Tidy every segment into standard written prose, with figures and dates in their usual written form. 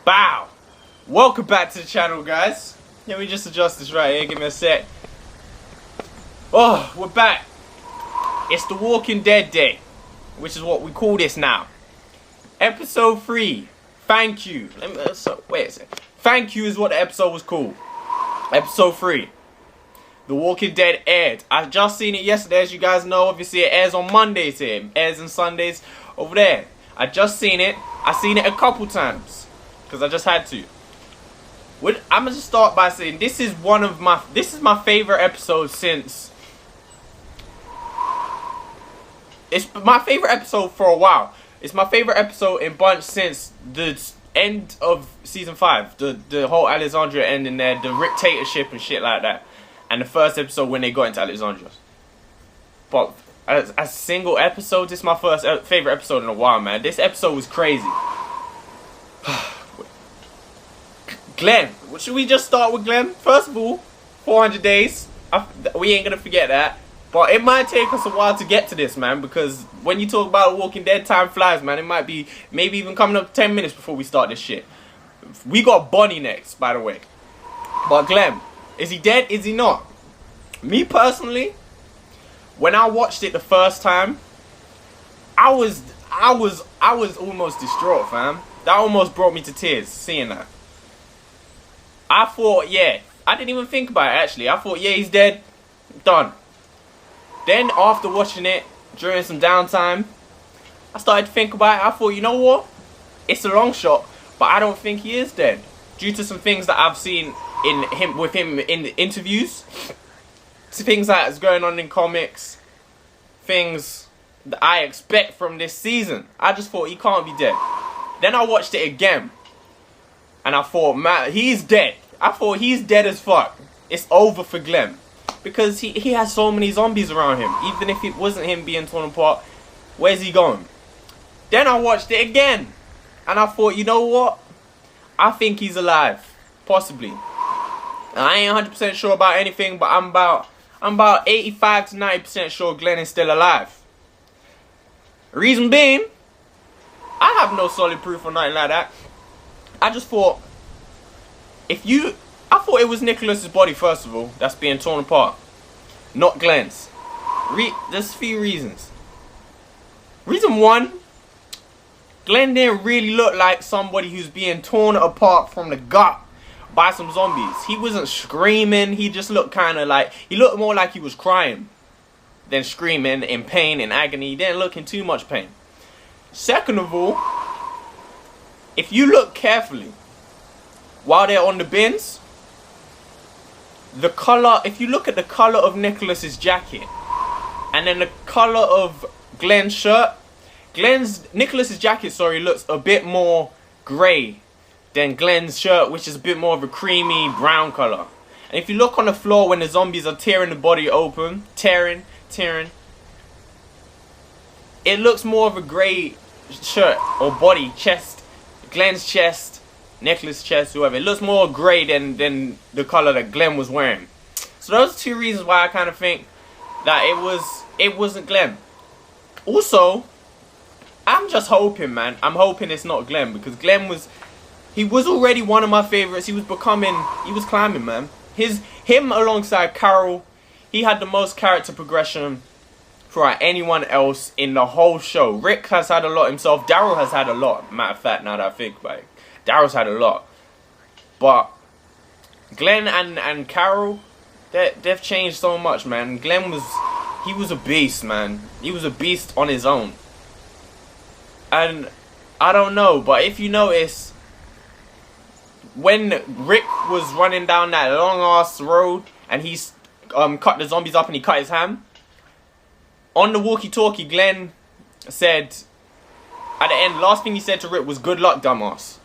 Bow! Welcome back to the channel, guys. Let me just adjust this right here, give me a sec. Oh, we're back. It's the Walking Dead Day, which is what we call this now. Episode 3. Thank you. Wait a sec. Thank you is what the episode was called. Episode 3. The Walking Dead aired. I just seen it yesterday, as you guys know. Obviously, it airs on Mondays here. It airs on Sundays over there. I just seen it. I seen it a couple times because I just had to. I'm gonna just start by saying this is my favorite episode since. It's my favorite episode for a while. It's my favorite episode in bunch since the end of season 5. The whole Alexandria ending there, the dictatorship and shit like that. And the first episode when they got into Alexandria. But as a single episode, this is my first favorite episode in a while, man. This episode was crazy. Glenn, should we just start with Glenn? First of all, 400 days. We ain't gonna forget that. But it might take us a while to get to this, man, because when you talk about Walking Dead, time flies, man. It might be maybe even coming up 10 minutes before we start this shit. We got Bonnie next, by the way. But Glenn, is he dead? Is he not? Me personally, when I watched it the first time, I was almost distraught, fam. That almost brought me to tears seeing that. I thought, yeah, I didn't even think about it actually. I thought, yeah, he's dead, done. Then after watching it during some downtime, I started to think about it. I thought, you know what? It's a long shot, but I don't think he is dead due to some things that I've seen with him in the interviews, things that's going on in comics, things that I expect from this season. I just thought he can't be dead. Then I watched it again, and I thought, man, he's dead. I thought he's dead as fuck. It's over for Glenn. Because he has so many zombies around him. Even if it wasn't him being torn apart, where's he going? Then I watched it again, and I thought, you know what? I think he's alive. Possibly. I ain't 100% sure about anything, but I'm about 85 to 90% sure Glenn is still alive. Reason being, I have no solid proof or nothing like that. I just thought, I thought it was Nicholas's body, first of all, that's being torn apart, not Glenn's. There's a few reasons. Reason 1, Glenn didn't really look like somebody who's being torn apart from the gut by some zombies. He wasn't screaming. He just looked kind of like, he looked more like he was crying than screaming in pain and agony. He didn't look in too much pain. Second of all, if you look carefully while they're on the bins, the color, if you look at the color of Nicholas's jacket and then the color of Glenn's shirt, Nicholas's jacket, sorry, looks a bit more grey than Glenn's shirt, which is a bit more of a creamy brown color. And if you look on the floor when the zombies are tearing the body open, tearing, it looks more of a grey shirt or body, chest, Glenn's chest, Nicholas' chest, whoever. It looks more grey than the color that Glenn was wearing. So those are 2 reasons why I kind of think that it wasn't Glenn. Also, I'm just hoping, man. I'm hoping it's not Glenn, because Glenn was already one of my favorites. He was climbing, man. Him alongside Carol, he had the most character progression for anyone else in the whole show. Rick has had a lot himself. Daryl has had a lot. Matter of fact, now that I think about it, Daryl's had a lot. But Glenn and Carol, they've changed so much, man. Glenn was a beast, man. He was a beast on his own. And I don't know, but if you notice, when Rick was running down that long ass road and he's cut the zombies up and he cut his hand, on the walkie-talkie, Glenn said at the end, last thing he said to Rick was, "Good luck, dumbass."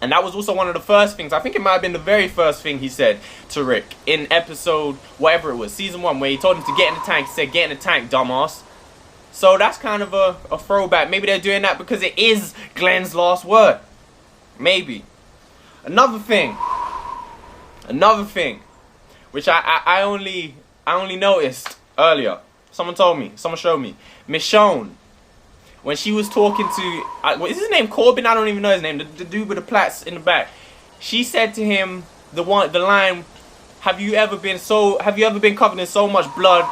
And that was also one of the first things, I think it might have been the very first thing he said to Rick in episode, whatever it was, season 1, where he told him to get in the tank. He said, "Get in the tank, dumbass." So that's kind of a throwback. Maybe they're doing that because it is Glenn's last word. Maybe. Another thing, which I only noticed earlier. Someone told me, someone showed me. Michonne, when she was talking to, what is his name, Corbin? I don't even know his name. The dude with the plaits in the back. She said to him the line, have you ever been covered in so much blood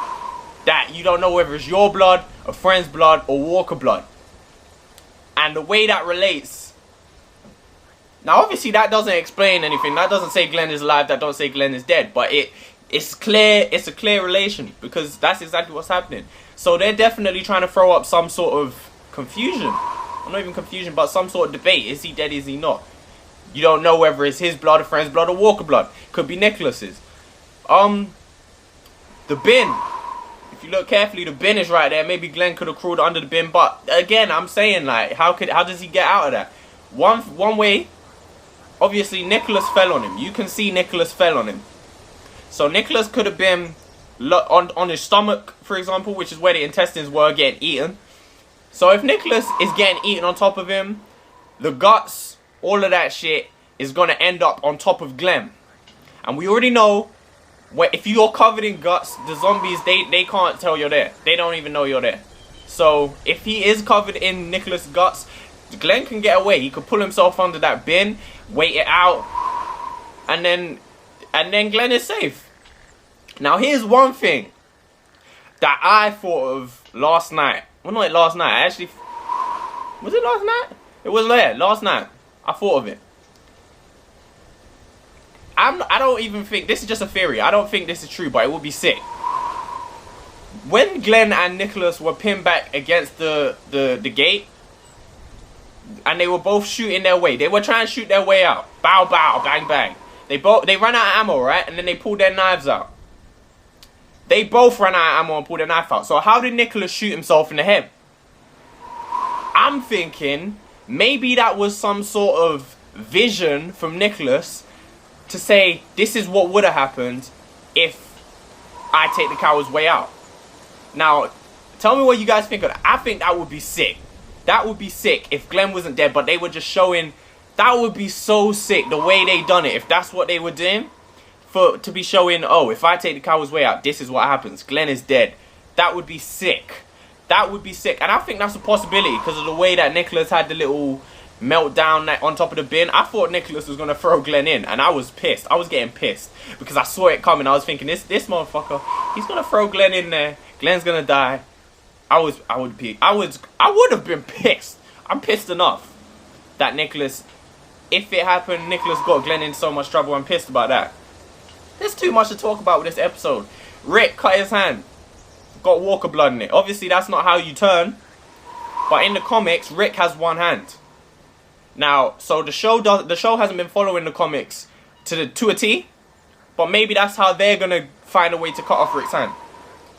that you don't know whether it's your blood, a friend's blood, or Walker blood? And the way that relates. Now, obviously, that doesn't explain anything. That doesn't say Glenn is alive. That don't say Glenn is dead. But it's clear. It's a clear relation because that's exactly what's happening. So they're definitely trying to throw up some sort of confusion. Or not even confusion, but some sort of debate. Is he dead? Is he not? You don't know whether it's his blood, a friend's blood, or Walker blood. Could be Nicholas's. The bin. If you look carefully, the bin is right there. Maybe Glenn could have crawled under the bin. But again, I'm saying, like, how does he get out of that? One way, obviously, Nicholas fell on him. You can see Nicholas fell on him. So Nicholas could have been on his stomach, for example, which is where the intestines were getting eaten. So if Nicholas is getting eaten on top of him, the guts, all of that shit is going to end up on top of Glenn. And we already know, if you're covered in guts, the zombies, they can't tell you're there. They don't even know you're there. So if he is covered in Nicholas' guts, Glenn can get away. He could pull himself under that bin, wait it out, and then Glenn is safe. Now here's one thing that I thought of last night. Well, not last night. Actually, was it last night? It was there last night. I thought of it. I don't even think this is just a theory. I don't think this is true, but it would be sick. When Glenn and Nicholas were pinned back against the gate, and they were both shooting their way. They were trying to shoot their way out. Bow, bow, bang, bang. They ran out of ammo, right? And then they pulled their knives out. They both ran out of ammo and pulled their knife out. So how did Nicholas shoot himself in the head? I'm thinking maybe that was some sort of vision from Nicholas to say, this is what would have happened if I take the coward's way out. Now, tell me what you guys think of that. I think that would be sick. That would be sick if Glenn wasn't dead, but they were just showing. That would be so sick, the way they done it. If that's what they were doing, to be showing, oh, if I take the coward's way out, this is what happens. Glenn is dead. That would be sick. That would be sick. And I think that's a possibility because of the way that Nicholas had the little meltdown on top of the bin. I thought Nicholas was going to throw Glenn in, and I was pissed. I was getting pissed because I saw it coming. I was thinking, this motherfucker, he's going to throw Glenn in there. Glenn's going to die. I would have been pissed. I'm pissed enough that Nicholas, if it happened, Nicholas got Glenn in so much trouble. I'm pissed about that. There's too much to talk about with this episode. Rick cut his hand. Got Walker blood in it. Obviously, that's not how you turn. But in the comics, Rick has one hand. Now, so the show hasn't been following the comics to a T. But maybe that's how they're gonna find a way to cut off Rick's hand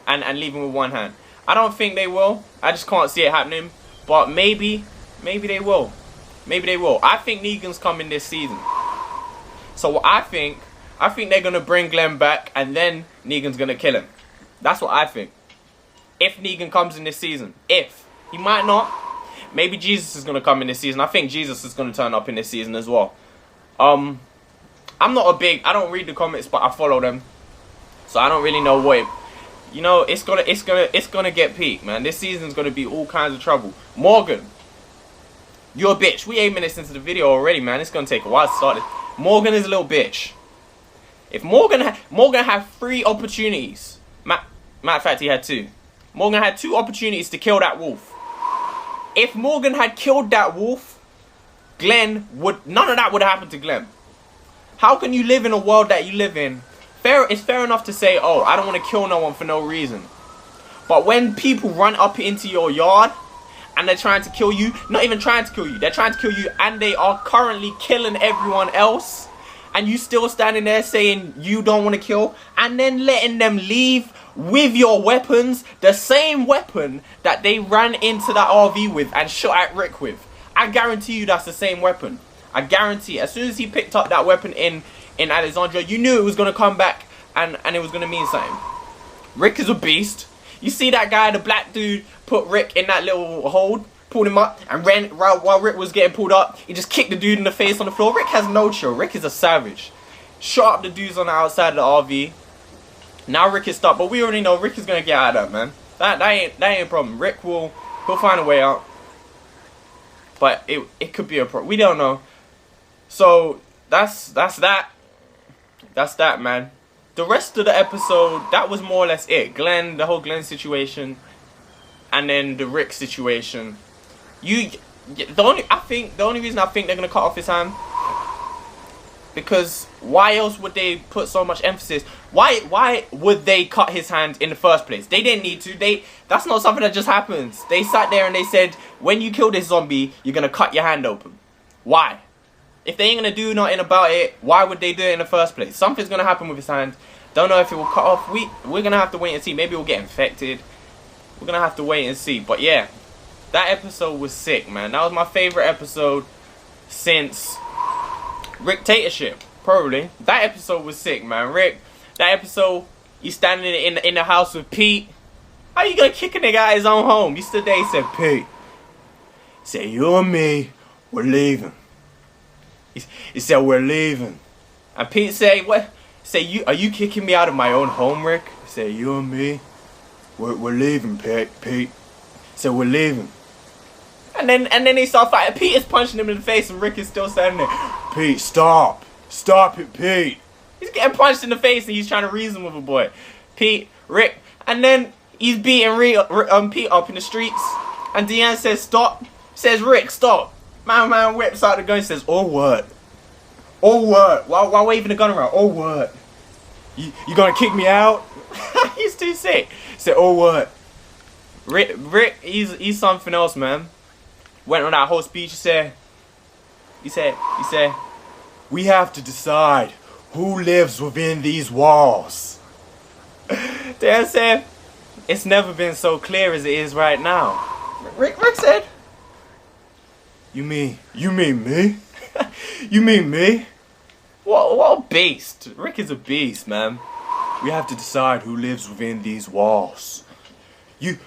and leave him with one hand. I don't think they will. I just can't see it happening. But maybe they will. Maybe they will. I think Negan's coming this season. So I think they're going to bring Glenn back and then Negan's going to kill him. That's what I think. If Negan comes in this season. If. He might not. Maybe Jesus is going to come in this season. I think Jesus is going to turn up in this season as well. I'm not I don't read the comics, but I follow them. So I don't really know what you know, it's gonna get peak, man. This season's gonna be all kinds of trouble. Morgan, you're a bitch. We 8 minutes into the video already, man. It's gonna take a while to start it. Morgan is a little bitch. If Morgan had 3 opportunities, matter of fact, he had 2. Morgan had 2 opportunities to kill that wolf. If Morgan had killed that wolf, none of that would have happened to Glenn. How can you live in a world that you live in? It's fair enough to say, oh, I don't want to kill no one for no reason. But when people run up into your yard and they're trying to kill you, not even trying to kill you, they're trying to kill you and they are currently killing everyone else, and you still standing there saying you don't want to kill, and then letting them leave with your weapons, the same weapon that they ran into that RV with and shot at Rick with. I guarantee you that's the same weapon. I guarantee. As soon as he picked up that weapon in Alexandria, you knew it was going to come back and it was going to mean something. Rick is a beast. You see that guy, the black dude, put Rick in that little hold, pulled him up, and ran while Rick was getting pulled up. He just kicked the dude in the face on the floor. Rick has no chill. Rick is a savage. Shot up the dudes on the outside of the RV. Now Rick is stuck, but we already know Rick is going to get out of that, man. That ain't a problem. He'll find a way out. but it could be a pro. We don't know. So that's that. That's that, man. The rest of the episode, that was more or less it. Glenn, the whole Glenn situation, and then the Rick situation. The only reason I think they're gonna cut off his hand, because why else would they put so much emphasis? Why would they cut his hand in the first place? They didn't need to. That's not something that just happens. They sat there and they said, when you kill this zombie, you're gonna cut your hand open. Why? If they ain't gonna do nothing about it, why would they do it in the first place? Something's gonna happen with his hand. Don't know if it will cut off. We're gonna have to wait and see. Maybe we'll get infected. We're gonna have to wait and see. But yeah, that episode was sick, man. That was my favorite episode since Ricktatorship, probably. That episode was sick, man. Rick, that episode, you standing in the house with Pete. How you gonna kick a nigga out of his own home? You stood there, he said, Pete, say you and me, we're leaving. He said, we're leaving. And Pete said, what? Say, are you kicking me out of my own home, Rick? He said, you and me, we're leaving, Pete. He said, we're leaving. And then they start fighting. Pete is punching him in the face and Rick is still standing there. Pete, stop. Stop it, Pete. He's getting punched in the face and he's trying to reason with a boy. Rick. And then he's beating Pete up in the streets. And Deanne says, stop. Says, Rick, stop. Man whips out the gun and says, oh, what? Oh, what? While waving the gun around. Oh, what? You gonna kick me out? He's too sick. He said, oh, what? Rick, he's something else, man. Went on that whole speech. He said, we have to decide who lives within these walls. Dan said, it's never been so clear as it is right now. Rick said, you mean me? You mean me? What a beast. Rick is a beast, man. We have to decide who lives within these walls. You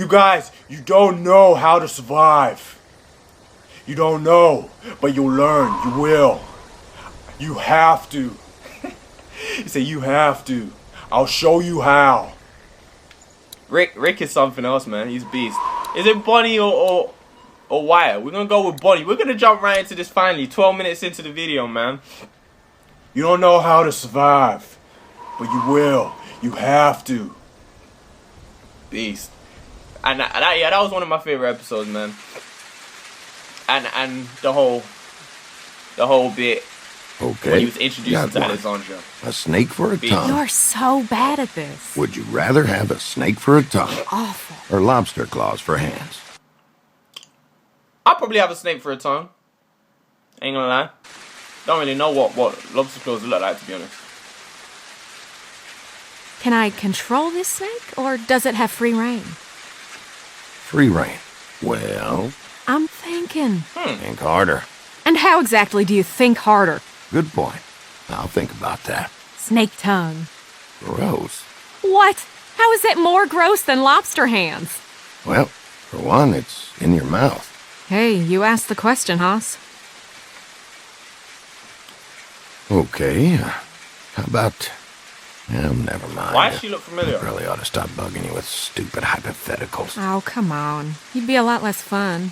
guys, you don't know how to survive. You don't know, but you'll learn. You will. You have to. He said, you have to. I'll show you how. Rick is something else, man. He's a beast. Is it Bonnie or Wyatt? We're gonna go with Bonnie. We're gonna jump right into this finally. 12 minutes into the video, man. You don't know how to survive, but you will. You have to. Beast. And that was one of my favorite episodes, man. And the whole bit. Okay. When he was introduced to Alexandra. A snake for a tongue. You're so bad at this. Would you rather have a snake for a tongue? Awful. Or lobster claws for hands? I'll probably have a snake for a tongue. Ain't gonna lie. Don't really know what lobster claws look like, to be honest. Can I control this snake, or does it have free reign? Free reign. Well, I'm thinking. think harder. And how exactly do you think harder? Good point. I'll think about that. Snake tongue. Gross. What? How is that more gross than lobster hands? Well, for one, it's in your mouth. Hey, you asked the question, Haas. Okay, how about... never mind. Why does she look familiar? I really ought to stop bugging you with stupid hypotheticals. Oh, come on. You'd be a lot less fun.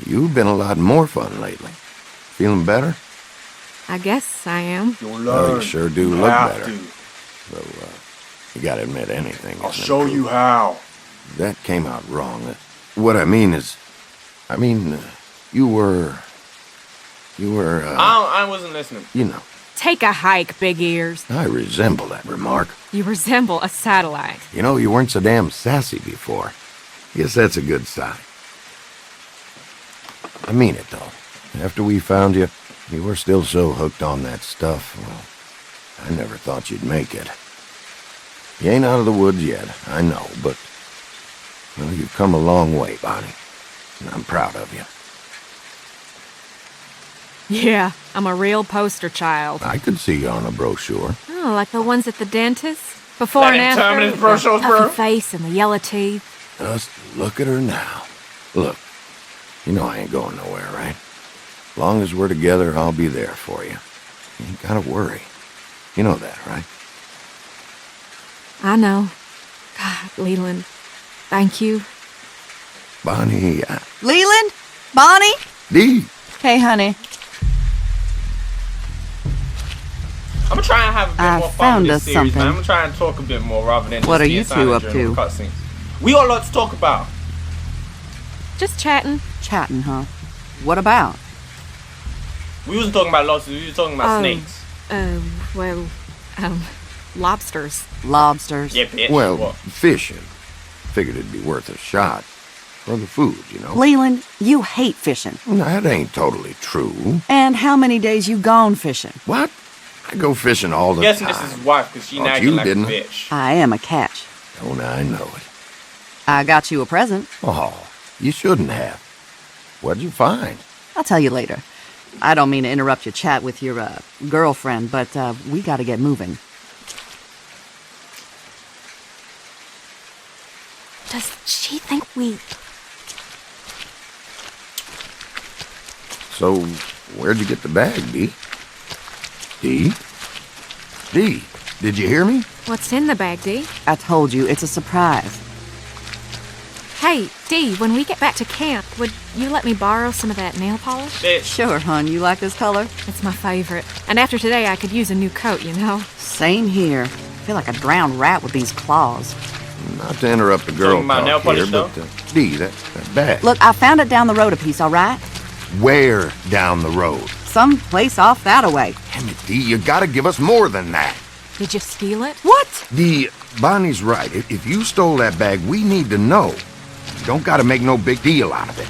You've been a lot more fun lately. Feeling better? I guess I am. You'll Well, learn. you sure do look better. So, you gotta admit anything. I'll show you how. That came out wrong. What I mean is... you were... I wasn't listening. You know. Take a hike, big ears. I resemble that remark. You resemble a satellite. You know, you weren't so damn sassy before. Guess that's a good sign. I mean it, though. After we found you, you were still so hooked on that stuff. Well, I never thought you'd make it. You ain't out of the woods yet, I know, but... well, you've come a long way, Bonnie. And I'm proud of you. Yeah, I'm a real poster child. I could see you on a brochure. Oh, like the ones at the dentist? Before That and after? Terminus brochures, The bro. puffy face and the yellow teeth. Just look at her now. Look, you know I ain't going nowhere, right? As long as we're together, I'll be there for you. You ain't gotta worry. You know that, right? I know. God, Leland, thank you. Bonnie, Leland? Bonnie? Dee, Hey, honey. I'm gonna try and have a bit I more fun found with us this series, man. something. I'm gonna try and talk a bit more rather than What just are being you two silent up during to? the cutscenes. We got a lot to talk about. Just chatting. Chatting, huh? What about? We wasn't talking about lobsters, we were talking about Oh. snakes. Well, lobsters. Lobsters. Yeah, bitch. well, What? fishing. Figured it'd be worth a shot. For the food, you know. Leland, you hate fishing. That ain't totally true. And how many days you gone fishing? What? I go fishing all the I'm guessing time. this is his wife because she Thought nagging you like didn't. a bitch. I am a catch. Don't I know it? I got you a present. Oh, you shouldn't have. What'd you find? I'll tell you later. I don't mean to interrupt your chat with your girlfriend, but we gotta get moving. Does she think we... So, where'd you get the bag, Dee? Dee? Dee, did you hear me? What's in the bag, Dee? I told you, it's a surprise. Hey, Dee, when we get back to camp, would you let me borrow some of that nail polish? Bitch. Sure, hon, you like this color? It's my favorite. And after today, I could use a new coat, you know? Same here. I feel like a drowned rat with these claws. Not to interrupt the girl Talking about nail talk here, polish, but, Dee, that bag. Look, I found it down the road a piece, all right? Where down the road? Some place off that-a-way. Damn it, Dee, you gotta give us more than that. Did you steal it? What? Dee, Bonnie's right. If you stole that bag, we need to know. You don't gotta make no big deal out of it.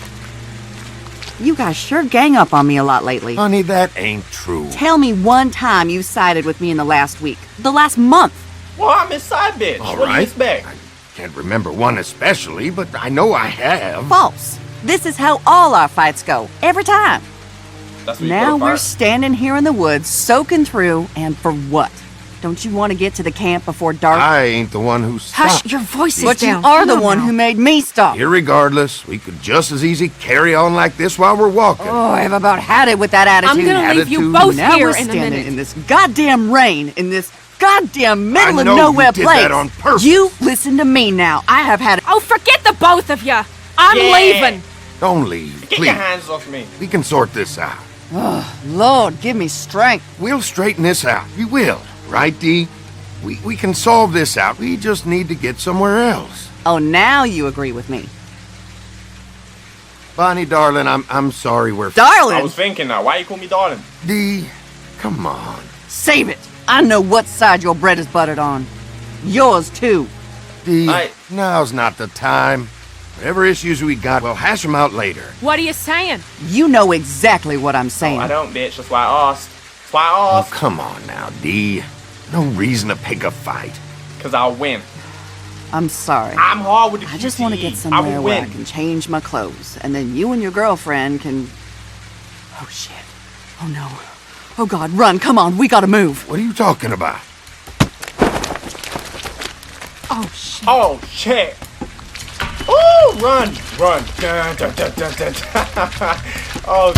You guys sure gang up on me a lot lately. Honey, that ain't true. Tell me one time you sided with me in the last week. The last month. Well, I'm his side bitch. All What do you right. expect? I can't remember one especially, but I know I have. False. This is how all our fights go. Every time. That's what you Now gotta we're find. standing here in the woods, soaking through, and for what? Don't you want to get to the camp before dark? I ain't the one who Hush, stopped. your voice is But you down. are Come the on one now. who made me stop. Irregardless, we could just as easy carry on like this while we're walking. Oh, I've about had it with that attitude. I'm gonna leave you Attitude. both now here we're in a standing minute. in this goddamn rain, in this goddamn middle I of know you nowhere did place. that on purpose. You listen to me now. I have had. Oh, forget the both of you. I'm Yeah. leaving. Don't leave, Get please. your hands off me. We can sort this out. Lord, give me strength. We'll straighten this out. We will. Right, Dee? We can solve this out. We just need to get somewhere else. Oh, now you agree with me, Bonnie, darling, I'm sorry we're... darling. I was thinking now. Why you call me darling? Dee, come on. Save it. I know what side your bread is buttered on. Yours too. Dee, I- now's not the time. Whatever issues we got, we'll hash them out later. What are you saying? You know exactly what I'm saying. I don't, bitch. That's why I asked. That's why I Oh, asked. come on now, Dee. No reason to pick a fight. Because I'll win. I'm sorry. I'm hard with the I just want to QTE. get I somewhere will where I win. can change my clothes, and then you and your girlfriend can... Oh, shit. Oh, no. Oh, God, run. Come on. We gotta move. What are you talking about? Oh, shit. Oh, shit. Ooh, run. Run. Dun, dun, dun, dun, dun, dun. Oh,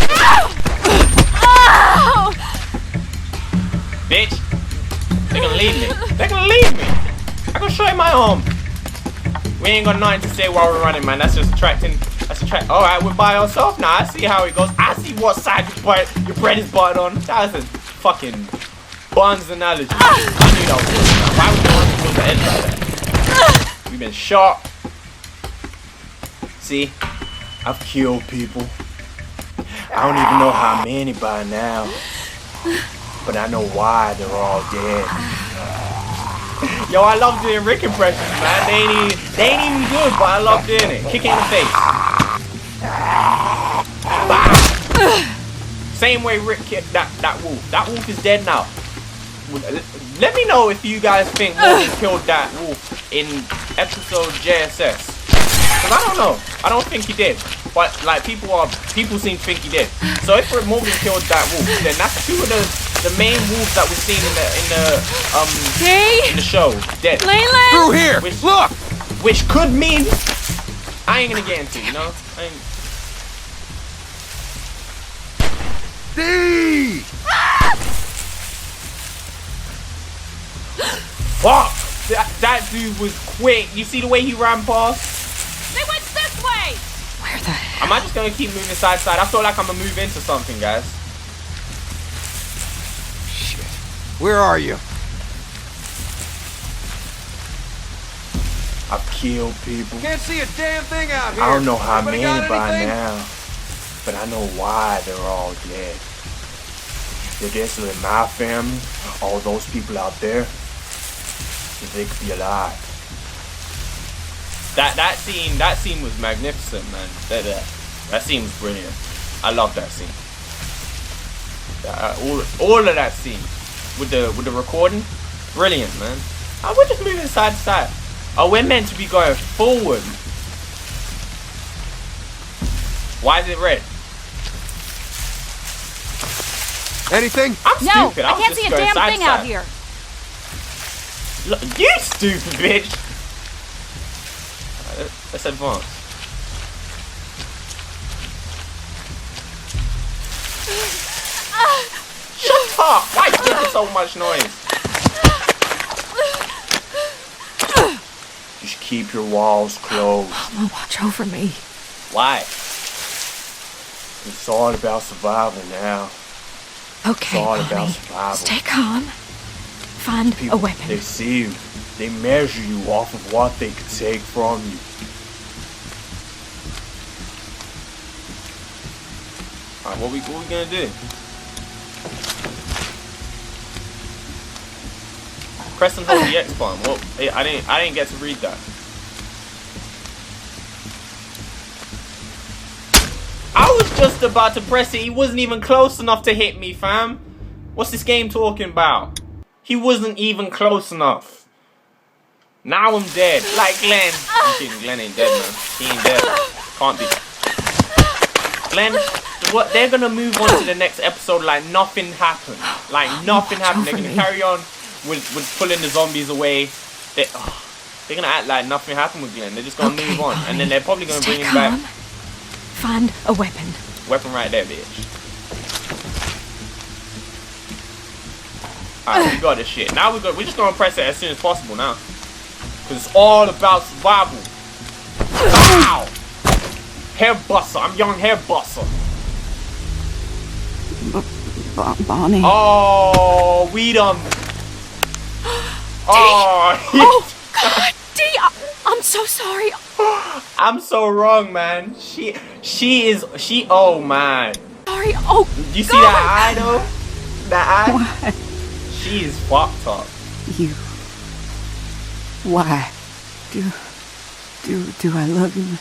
bitch. They're gonna leave me. They're gonna leave me. I can show you my arm. We ain't got nothing to say while we're running, man. That's just attracting. That's attract. All right, we're by ourselves now. I see how it goes. I see what side your bread is buttered on. That was a fucking Buns analogy. I knew that was good. Why would you want to kill the end like that? We've been shot. See, I've killed people. I don't even know how many by now. But I know why they're all dead. Yo, I love doing Rick impressions, man. They ain't even good, but I love doing it. Kick it in the face. Bah! Same way Rick kicked that wolf. That wolf is dead now. Let me know if you guys think Morgan killed that wolf in episode JSS. Cause I don't know. I don't think he did. But like people seem to think he did. So if Morgan killed that wolf, then that's two of the main wolves that we've seen in the show dead. Leland! Through here! Which- Look! Which could mean I ain't gonna get into, you know? I ain't... Dee! Fuck! That dude was quick. You see the way he ran past? They went this way! Where the Am I just gonna keep moving side to side? I feel like I'm gonna move into something, guys. Shit. Where are you? I've killed people. Can't see a damn thing out here. I don't know how Anybody many got by anything? now, but I know why they're all dead. They're basically my family, all those people out there, if they could be alive. That scene was magnificent, man. That scene was brilliant. I love that scene. All of that scene with the recording, brilliant, man. We're just moving side to side. Oh, we're meant to be going forward. Why is it red? Anything? I'm No, stupid. I was can't just see a going damn side thing to out side. here. Look, you stupid bitch. Alright, let's advance. Shut up! Why are you making so much noise? Just keep your walls closed. Mama, watch over me. Why? It's all about survival now. Okay, It's all about Bonnie. survival. Stay calm. Find People, a weapon. they see you. They measure you off of what they could take from you. Alright, what we gonna do? Press and hold the X button. Well, I didn't get to read that. I was just about to press it. He wasn't even close enough to hit me, fam. What's this game talking about? He wasn't even close enough. Now I'm dead. Like Glenn. I'm kidding. Glenn ain't dead, man. He ain't dead. Can't be. Glenn, what? They're gonna move on to the next episode like nothing happened. Like nothing happened. They're gonna carry on with pulling the zombies away. They're gonna act like nothing happened with Glenn. They're just gonna move on, and then they're probably gonna bring him back. Find a weapon. Weapon right there, bitch. Alright, we got this shit. Now we're just gonna press it as soon as possible now. Cause it's all about survival. Ow! Hair buster. I'm young hair buster. Bonnie. Oh, we done. Oh, Oh, God, Dee, I'm so sorry. I'm so wrong, man. She oh man. Sorry. Oh, Do you see God. that eye though? That eye? Why? She is fucked up. You. Why? Do I love you?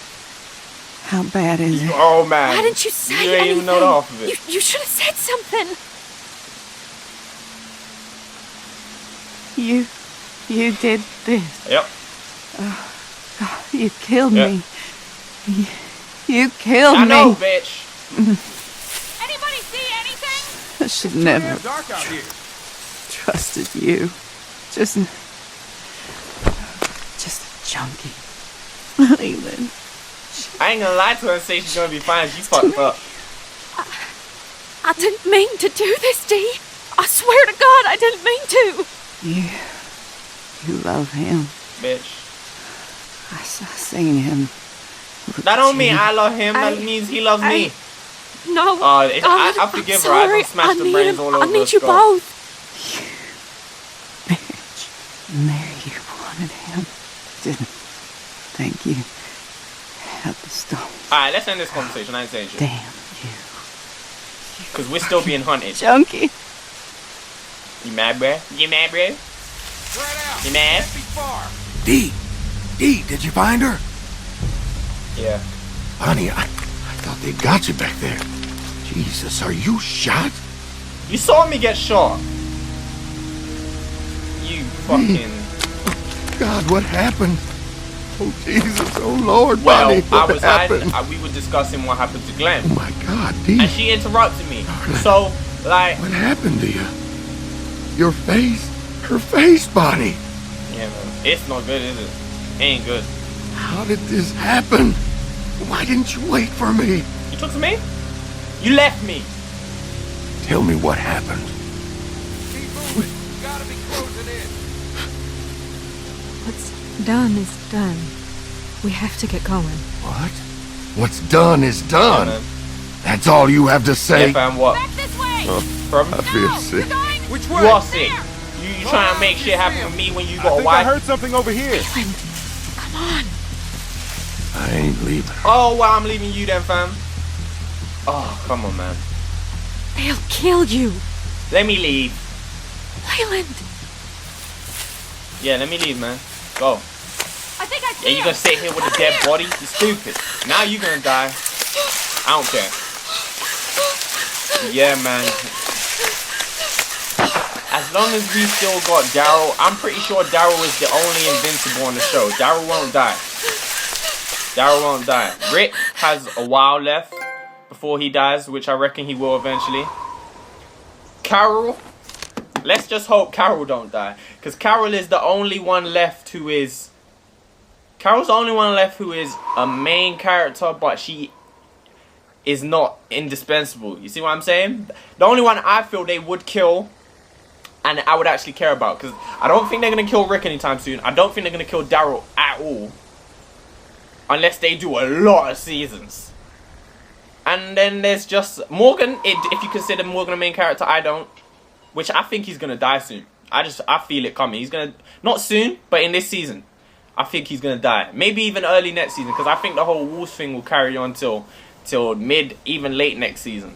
How bad is it? Oh man. Why didn't you say You ain't anything? even know the half of it. You should have said something. You did this. Yep. God, you killed Yeah. me. You killed I know, me. bitch. Anybody see anything? I should never Damn dark out here. trusted you. Just a junkie. Leland. I ain't gonna lie to her and say she's gonna be fine. She's fucked up. I didn't mean to do this, Dee. I swear to God, I didn't mean to. You love him. Bitch. I seen him. That don't mean I love him. That means he loves me. No. God, I I'm forgive her. sorry. I don't smash the need brains him. all over I need her you skull. both. Bitch. And there you wanted him. Didn't think you had the stones. Alright, let's end this conversation. I ain't saying shit. Damn you. Because we're still being hunted. Junkie. You mad, bruh? You mad, bruh? Spread out. You mad? Can't be far. Dee, did you find her? Yeah. Honey, I thought they'd got you back there. Jesus, are you shot? You saw me get shot. You fucking... God, what happened? Oh, Jesus, oh, Lord, Well, Bonnie, I what was happened? hiding. We were discussing what happened to Glenn. Oh, my God, Dee, And she interrupted me. Darling. So, like... what happened to you? Your face? Her face, Bonnie. Yeah, man. It's not good, is it? Ain't good. How did this happen? Why didn't you wait for me? You took to me? You left me. Tell me what happened. Keep moving. Gotta be closing in. What's done is done. We have to get going. What? What's done is done. Yeah, man. That's all you have to say? Yeah, fam, what? Back this way! From? I feel sick. Which You way? are sick. You trying to make shit happen with me when you got a wife? something over here. Come on. I ain't leaving. Oh, well, I'm leaving you then, fam. Oh, come on, man. They'll kill you. Let me leave. Leyland. Yeah, let me leave, man. Go. I think I Yeah, you gonna sit here with a dead body? You stupid. Now you gonna die. I don't care. Yeah, man. As long as we still got Daryl, I'm pretty sure Daryl is the only invincible on the show. Daryl won't die. Daryl won't die. Rick has a while left before he dies, which I reckon he will eventually. Carol, let's just hope Carol don't die, because Carol is the only one left who is... Carol's the only one left who is a main character, but she is not indispensable. You see what I'm saying? The only one I feel they would kill and I would actually care about, because I don't think they're going to kill Rick anytime soon. I don't think they're going to kill Daryl at all, unless they do a lot of seasons. And then there's just Morgan. If you consider Morgan a main character, I don't. Which I think he's going to die soon. I feel it coming. He's going to... Not soon, but in this season. I think he's going to die. Maybe even early next season, because I think the whole Wolves thing will carry on till mid, even late next season.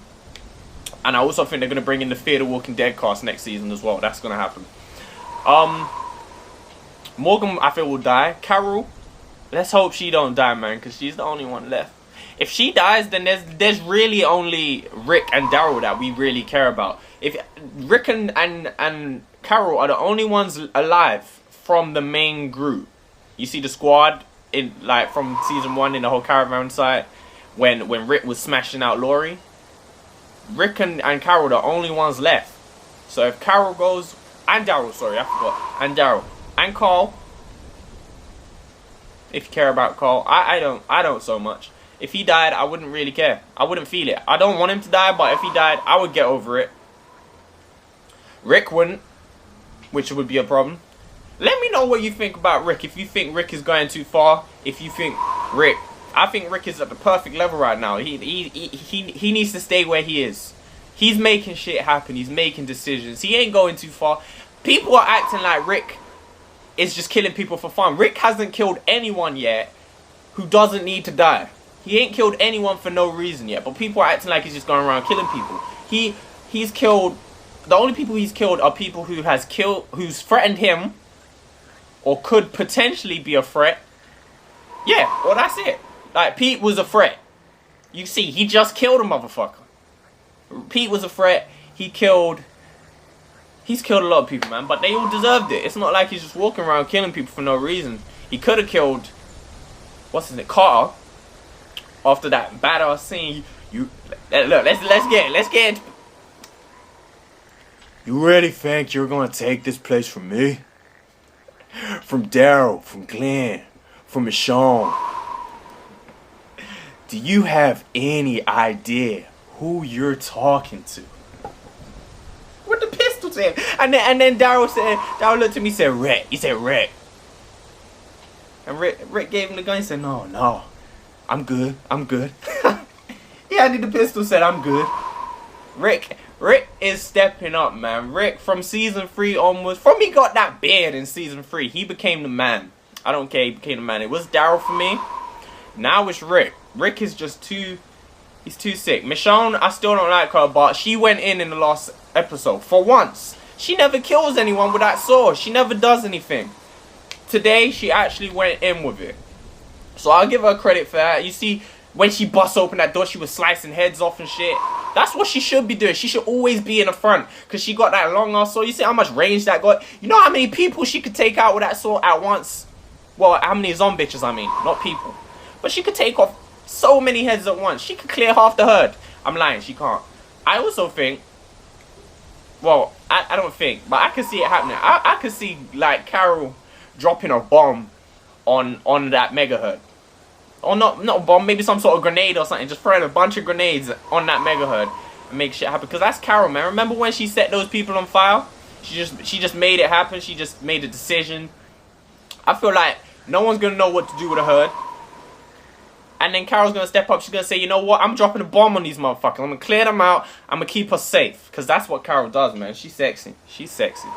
And I also think they're going to bring in the Fear the Walking Dead cast next season as well. That's going to happen. Morgan, I feel, will die. Carol, let's hope she don't die, man, because she's the only one left. If she dies, then there's really only Rick and Daryl that we really care about. If Rick and Carol are the only ones alive from the main group. You see the squad in from season 1 in the whole caravan site when Rick was smashing out Laurie. Rick and Carol are the only ones left. So if Carol goes, and Daryl, sorry, I forgot, and Daryl and Carl. If you care about Carl, I don't so much. If he died, I wouldn't really care. I wouldn't feel it. I don't want him to die, but if he died, I would get over it. Rick wouldn't, which would be a problem. Let me know what you think about Rick. If you think Rick is going too far, if you think Rick, I think Rick is at the perfect level right now. He needs to stay where he is. He's making shit happen. He's making decisions. He ain't going too far. People are acting like Rick is just killing people for fun. Rick hasn't killed anyone yet who doesn't need to die. He ain't killed anyone for no reason yet. But people are acting like he's just going around killing people. He's killed... The only people he's killed are people who's threatened him or could potentially be a threat. Yeah, well, that's it. Like, Pete was a threat. You see, he just killed a motherfucker. Pete was a threat. He's killed a lot of people, man. But they all deserved it. It's not like he's just walking around killing people for no reason. He could have killed, what's his name, Carter. After that badass scene. Look, let's get into... You really think you're gonna take this place from me? From Daryl, from Glenn, from Michonne. Do you have any idea who you're talking to? With the pistol said. And then Daryl looked at me and said, Rick. He said, Rick. And Rick gave him the gun and said, no. I'm good. He handed the pistol and said, I'm good. Rick is stepping up, man. Rick, from season 3 onwards, from he got that beard in season 3, he became the man. I don't care, he became the man. It was Daryl for me. Now it's Rick. Rick is just he's too sick. Michonne, I still don't like her, but she went in the last episode. For once. She never kills anyone with that sword. She never does anything. Today, she actually went in with it. So I'll give her credit for that. You see, when she busts open that door, she was slicing heads off and shit. That's what she should be doing. She should always be in the front, because she got that long ass sword. You see how much range that got? You know how many people she could take out with that sword at once? Well, how many zombies, I mean, not people. But she could take off so many heads at once. She could clear half the herd. I'm lying, she can't. I also think, well, I don't think, but I can see it happening. I could see, like, Carol dropping a bomb on that mega herd. Or not a bomb, maybe some sort of grenade or something. Just throwing a bunch of grenades on that mega herd and make shit happen. Because that's Carol, man. Remember when she set those people on fire? She just made it happen. She just made a decision. I feel like no one's going to know what to do with a herd. And then Carol's gonna step up. She's gonna say, you know what? I'm dropping a bomb on these motherfuckers. I'm gonna clear them out. I'm gonna keep us safe. Because that's what Carol does, man. She's sexy. She's sexy.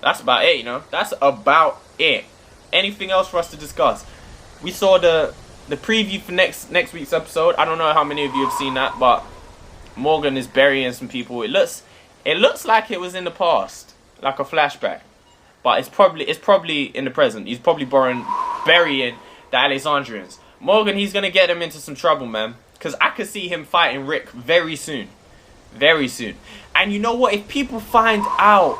That's about it, you know. That's about it. Anything else for us to discuss? We saw the preview for next week's episode. I don't know how many of you have seen that, but Morgan is burying some people. It looks like it was in the past, like a flashback. But it's probably in the present. He's probably burying the Alexandrians. Morgan, he's gonna get them into some trouble, man. Because I could see him fighting Rick very soon. Very soon. And you know what? If people find out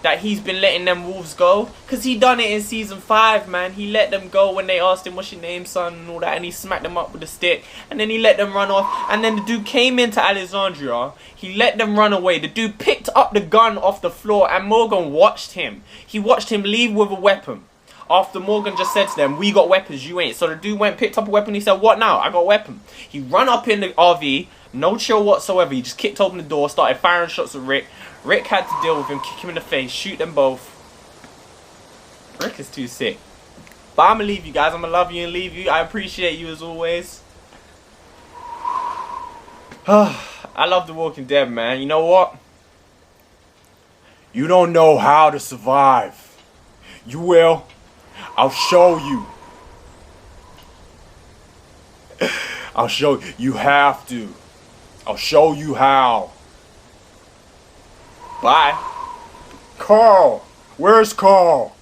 that he's been letting them wolves go, because he done it in season 5, man. He let them go when they asked him, what's your name, son, and all that. And he smacked them up with a stick. And then he let them run off. And then the dude came into Alexandria. He let them run away. The dude picked up the gun off the floor. And Morgan watched him. He watched him leave with a weapon. After Morgan just said to them, we got weapons, you ain't. So the dude went, picked up a weapon. He said, what now? I got a weapon. He run up in the RV. No chill whatsoever. He just kicked open the door. Started firing shots at Rick. Rick had to deal with him, kick him in the face, shoot them both. Rick is too sick. But I'm going to leave you guys. I'm going to love you and leave you. I appreciate you as always. I love The Walking Dead, man. You know what? You don't know how to survive. You will. I'll show you. I'll show you. You have to. I'll show you how. Bye. Carl. Where's Carl?